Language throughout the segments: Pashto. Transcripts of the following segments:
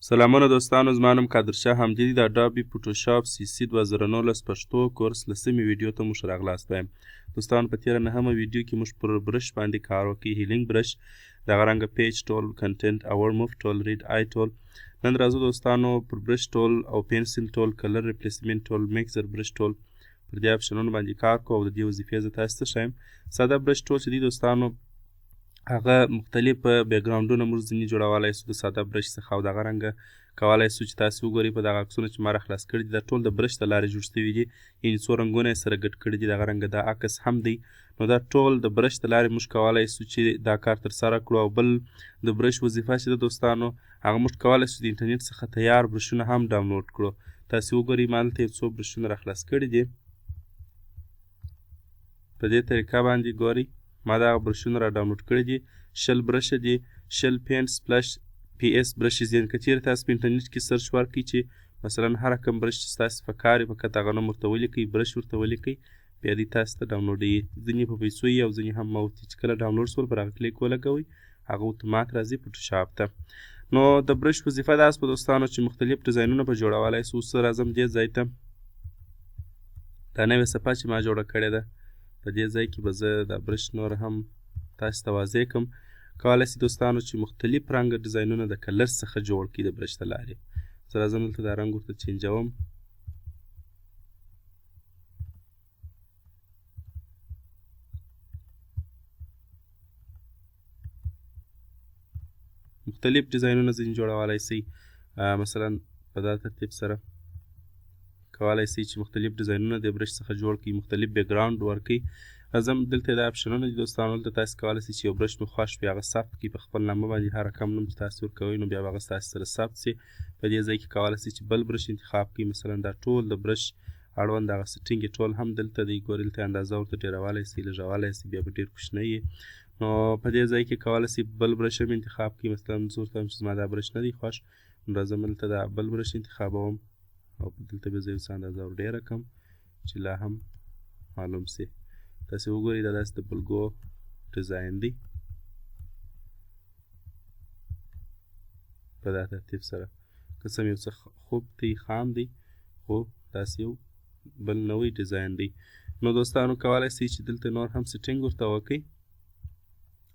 سلامونه دوستانو، زما نوم قادرشاه حمدي دی. د اډابي فوټوشاپ CC 2019 پښتو کورس لسمې ویډیو ته موږ راغلاست وایم. دوستانو په تېره نهمه ویډیو کې موږ پر برش باندې کار وکړی، هیلینګ برش، دغه رنګه پیج ټول، کنټنټ اور موف ټول، ریډ آی ټول. نن راځو دوستانو پر برش ټول او پنسل ټول، کلر ریپلیسمنټ ټول، میکسر برش ټول پر دې اپشنونو باندې کار کوو او د دې وظیفې زه تاسو ته ښیم. ساده برش ټول چې دی دوستانو هغه مختلف بیکګراونډونه موږ ځینې جوړولی سو د ساده برش څخه، او دغه رنګه کولی سو چې تاسو وګورئ په دغه عکسونه چې ما راخلاص کړي دي، دا ټول د برش د لارې جوړ شوي دي. یعنې څو رنګونه یې سره ګډ کړي دي، دغه رنګه دا عکس هم دی. نو دا ټول د برش د لارې موږ کولی سو چې دا کار ترسره کړو. او بل د برش وظیفه چې ده دوستانو هغه موږ کولی سو د انټرنیټ څخه تیار برشونه هم ډاونلوډ کړو. تاسې وګورئ ما دلته یو څو برشونه راخلاص کړي دي. په دې طریقه باندې ګورئ ما دغه برشونه را ډاونلوډ کړي دي. 10 برشه دي، 10 پینټ سپلش PS برشز. یعنې که چېرې تاسو په انټرنیټ کې سرچ ورکړئ چې مثلا هر کوم برش چې ستاسې په کار وي، فقط هغه نوم ورته ولیکئ، برش ورته ولیکئ، بیا دوی تاسو ته ډاونلوډوي. ځینې په پیسو وي او ځینې هم موتي. چې کله ډاونلوډ شول پر هغه کلیک ولګوئ، هغه اتومات راځي فوټوشاپ ته. نو د برش وظیفه داسې په دوستانو چې مختلف ډیزاینونه به جوړولی سو. اوس زه راځم دې ځای ته، دا نوې صفحه چې ما جوړه کړې ده په دې ځای کې به زه دا برش نور هم تاسو ته واضح کړم. کولی سئ دوستانو چې مختلف رنګه ډیزاینونه د کلر څخه جوړ کړي د برش د لارې. زه راځم دلته دا رنګ ورته چینجوم. مختلف ډیزاینونه ځینې جوړولی سئ. مثلا په دا ترتیب سره کولی سئ چې مختلف ډیزاینونه د برش څخه جوړ کړئ، مختلف بیکګراونډ ورکړئ. راځم دلته دا اپشنونه دي دوستانو. دلته تاسې کولی سئ چې یو برش مو خوښ وي هغه ثبت کړئ په خپل نامه باندې. هر رقم نوم چې تاسې ورکوئ نو بیا به هغه ستاسې سره ثبت سي. په دې ځای کې کولی سئ چې بل برش انتخاب کړئ. مثلا دا ټول د برش اړوند دغه سیټینګ یې ټول هم دلته دی. ګورئ دلته اندازه ورته ډېرولی سئ، لږولی سئ، بیا به ډېر کوچنی یي. نو په دې ځای کې کولی سئ بل برش هم انتخاب کړئ. مثلا زه ورته وایم چې زما دا برش نه دی خوښ، نو راځم دلته دا بل برش انتخابوم او دلته به زه یو څه اندازه ور ډېره کړم چې لا هم معلوم سي. تاسې وګورئ دا داسې د بلګو ډیزاین دی په دا ترتیب سره. که څه یو څه خوب دی، خام دی، خو داسې یو بل نوی ډیزاین دی. نو دوستانو کولی سئ چې دلته نور هم سیټینګ ورته وکړئ.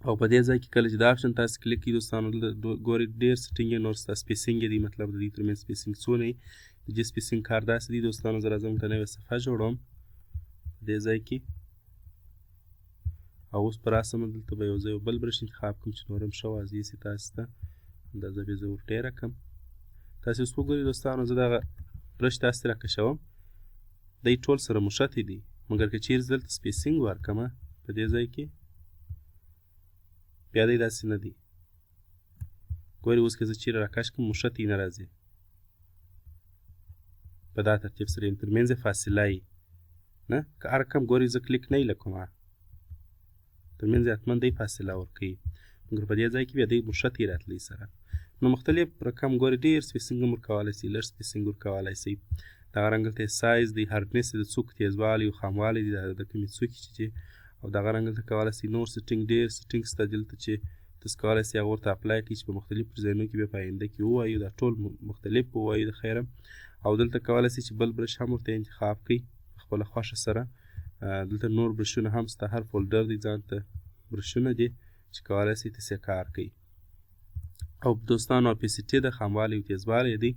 او په دې ځای کې کله چې دا اپشن تاسې کلیک کړئ دوستانو دلته ګورئ ډېر سیټینګ یې نور ستا سپیسینګ یې دی، مطلب د دوی ترمنځ سپیسینګ څونه یي. د دې سپیسینګ کار داسې دی دوستانو. زه راځم ته نوې صفحه جوړوم په دې ځای کې، او اوس په راسمه دلته به یو زه یو بل برش انتخاب کړم چې نور هم ښه واضح سي تاسې ته. اندازه به یې زه ور ډېره کړم. تاسې اوس وګورئ دوستانو زه دغه برش داسې راکشوم، دی ټول سره موښتی دی، مګر که چیرې زه دلته سپیسینګ ورکړمه په دې ځای کې بیا دی داسې نه دی. ګورئ اوس که زه چیرې راکش کړم موښتی نه راځي. په دا ترتیب سره یې ترمنځ یې فاصله یي نه، که هر کم ګورئ زه کلیک نه یي لکم ترمنځ یې حتما دی فاصله ورکوي، مګر په دې ځای کې بیا دی موښتی راتلی سره. نو مختلف رقم ګورئ ډېر سپیسینګ هم ورکولی سئ، لږ سپیسینګ ورکولی سئ. دغه رنګ دلته یې سایز دی، هارډنس دی، د څوکو تیزوالی او خاموالی دی، د کومې څوکې چې دي. او دغه رنګ دلته کولی سئ نور سیټینګ، ډېر سیټینګ شته دلته چې تاسو کولی سئ هغه ورته اپلای کړئ چې په مختلفو ډیزاینونو کې بیا په آینده کې ووایو. دا ټول مختلف ووایو د خیره. او دلته کولی سئ چې بل برش هم ورته انتخاب کړئ په خپله خوښه سره. دلته نور برشونه هم شته، هر فولډر دی ځان ته برشونه دي چې کولی سئ تاسې کار کوئ. او دوستانو اپیسیټي د خاموالی او تیزوالی دی،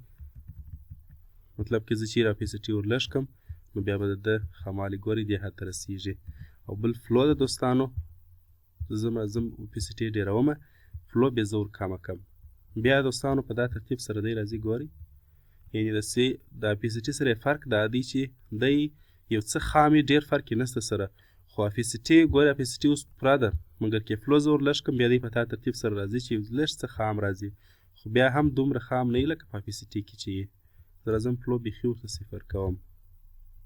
مطلب که زه چیرې اپیسیټي ور لږ کړم نو بیا به د ده خاموالی ګورئ دې حد ته رسیږي. او بل فلو ده دوستانو، زه اپیسیټي ډېرومه، فلو بیا زه ور کمه کړم. بیا دوستانو په دا ترتیب سره دی راځي. ګورئ یعنې د اپیسیټي سره یې فرق دا دی چې دی یو څه خام یې، ډېر فرق یې نشته سره. خو اپیسیټي ګورئ اپیسیټي اوس پوره ده، مګر که فلو زه ور لږ کړم بیا دی په تا ترتیب سره راځي چې لږ څه خام راځي، خو بیا هم دومره خام نه یي لکه په اپیسیټي کې چې یي. زه راځم فلو بیخي ورته صفر کوم.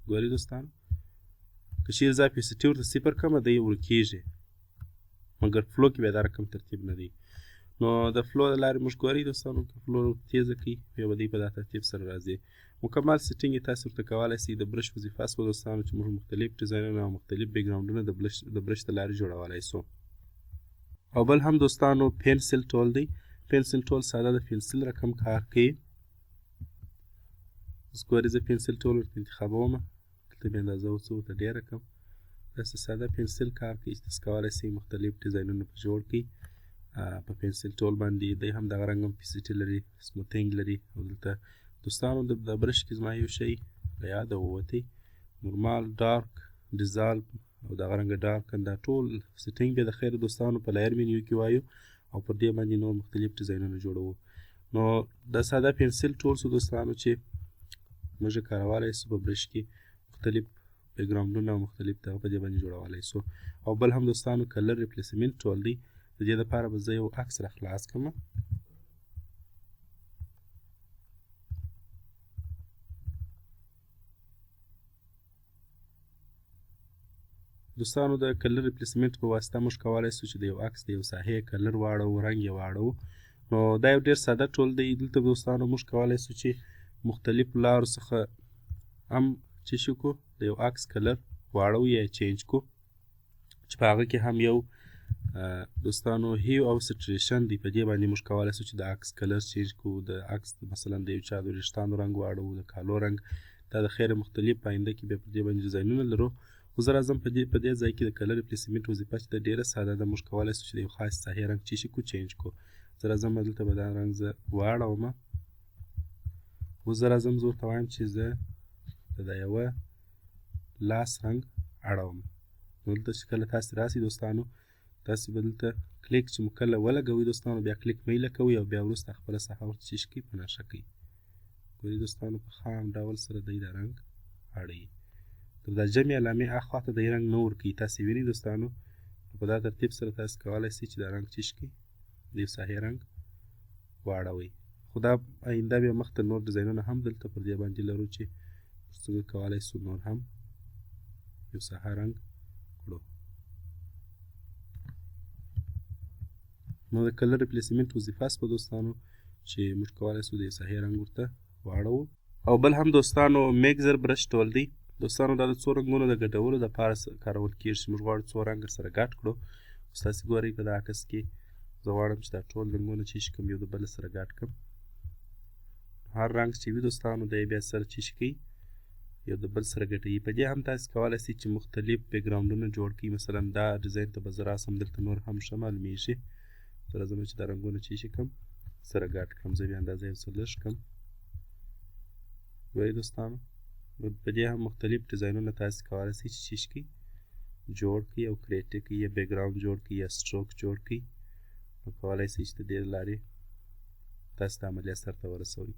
ګورئ دوستانو که چیرې زه اپیسیټي ورته صفر کړم دی ورکېږي، مګر فلو کې بیا دا رقم ترتیب نه دی. نو د فلو له لارې موږ ګورئ دوستانو که فلو تیزه کړئ بیا به دی په دا ترتیب سره راځي. مکمل سیټینګ یې تاسې ورته کولی سئ. د برش وظیفه شوه دوستانو چې موږ مختلف ډیزاینونه او مختلف بیکګراونډونه د برش د لارې جوړولی سو. او بل هم دوستانو پنسل ټول دی. پنسل ټول ساده د پنسل رقم کار کوي. اوس ګورئ زه پنسل ټول ورته انتخابوم، دلته مې اندازه ورڅه ورته ډېره کړم. داسې ساده پنسل کار کوي چې تاسو کولی شئ مختلف ډیزاینونه په جوړ کړئ په پنسل ټول باندې. دی هم دغه رنګ هم پیسټي لري، سموتینګ لري. او دلته دوستانو د برش کې زما یو شی له یاده ووتی، نورمال، ډارک، ډیزالو او دغه رنګه ډارکن، دا ټول سیټینګ بیا د خیر دوستانو په لایر منیو کې وایو او پر دې باندې نور مختلف ډیزاینونه جوړوو. نو دا ساده پنسل ټول سو دوستانو چې موږ یې کارولی سو په برش کې مختلف بیکګراونډونه او مختلف دغه په دې باندې جوړولی سو. او بل هم دوستانو کلر ریپلیسمنټ ټول دی. د دې دپاره به زه یو عکس را خلاص کړم. دوستانو د کلر ریپلیسمنټ په واسطه موږ کولی سو چې د یو عکس د یو ساحې کلر واړوو، رنګ یې واړوو. نو دا یو ډېر ساده ټول دی. دلته دوستانو موږ کولی سو چې مختلفو لارو څخه هم څه شي کړو، د یو عکس کلر واړوو یا یې چینج کړو، چې په هغه کې هم یو دوستانو هیو او سټریشن دی. په دې باندې موږ کولی سو چې د عکس کلر چینج کړو، د عکس مثلا د یو چا د وریښتانو رنګ واړوو، د کالو رنګ. دا د خیره مختلف په آینده کې بیا پر دې باندې ډیزاینونه لرو. خو زه راځم په دې ځای کې د کلر ریپلیسمنټ وظیفه چې ده ډېره ساده ده. موږ کولی سو چې د یو خاص ساحې رنګ څه شي کړو، چینج کړو. زه راځم دلته به دا رنګ زه واړومه. اوس زه راځم زه ورته وایم چې زه د دا یوه لاس رنګ اړوم. نو دلته چې کله تاسې راسئ دوستانو، تاسې به دلته کلیک چې مو کله ولګوئ دوستانو، بیا کلیک میله کوئ او بیا وروسته خپله ساحه ورته څه شي کوئ، په نښه کوئ. ګورئ دوستانو په خام ډول سره دی دا رنګ اړوي. تر دا جمع علامې اخوا ته دی رنګ نه ورکوي. تاسې وینئ دوستانو، په دا ترتیب سره تاسې کولی شئ چې دا رنګ څه شي کړئ، د یو ساحې رنګ واړوئ. خو دا آینده بیا مخته نور ډیزاینونه هم دلته پر دې باندې لرو چې څنګه کولی سو نور هم یو ساحه رنګ کړو. نو د کلر ریپلیسمنټ وظیفه سوه دوستانو چې موږ کولی سو د یو ساحې رنګ ورته واړوو. او بل هم دوستانو میکزر برش ټول دی. دوستانو دا د څو رنګونو د ګډولو دپاره کارول کېږي چې موږ غواړو څو رنګه سره ګډ کړو. اوس تاسې ګورئ په دا عکس کې زه غواړم چې دا ټول رنګونه چې شي کوم یو د بل سره ګډ کړم. هر رنګ چې وي دوستانو دی بیا سره چې شي کوي، یو د بل سره ګډوي. په دې هم تاسې کولی شئ چې مختلف بیکګراونډونه جوړ کړئ. مثلا دا ډیزاین ته به زه راسم، دلته نور هم ښه معلومیږي. زه راځم چې دا رنګونه چې شي کړم سره ګډ کړم. زه بیا اندازه یو څه لږ کړم. ګورئ دوستانو، په دې هم مختلف ډیزاینونه تاسې کولی شئ چې څه شي کړئ، جوړ کړئ او کریټ یې کړئ، یا بیکګراونډ جوړ کړئ یا سټروک جوړ کړئ. نو کولی شئ چې د دې له لارې تاسې دا عملیه سرته ورسوئ.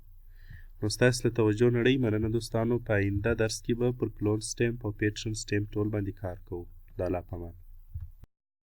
نو ستاسې له توجه نړۍ مننه دوستانو. په آینده درس کې به پر کلون سټیمپ او پیټرن سټیمپ ټول باندې کار کوو. د الله په امان.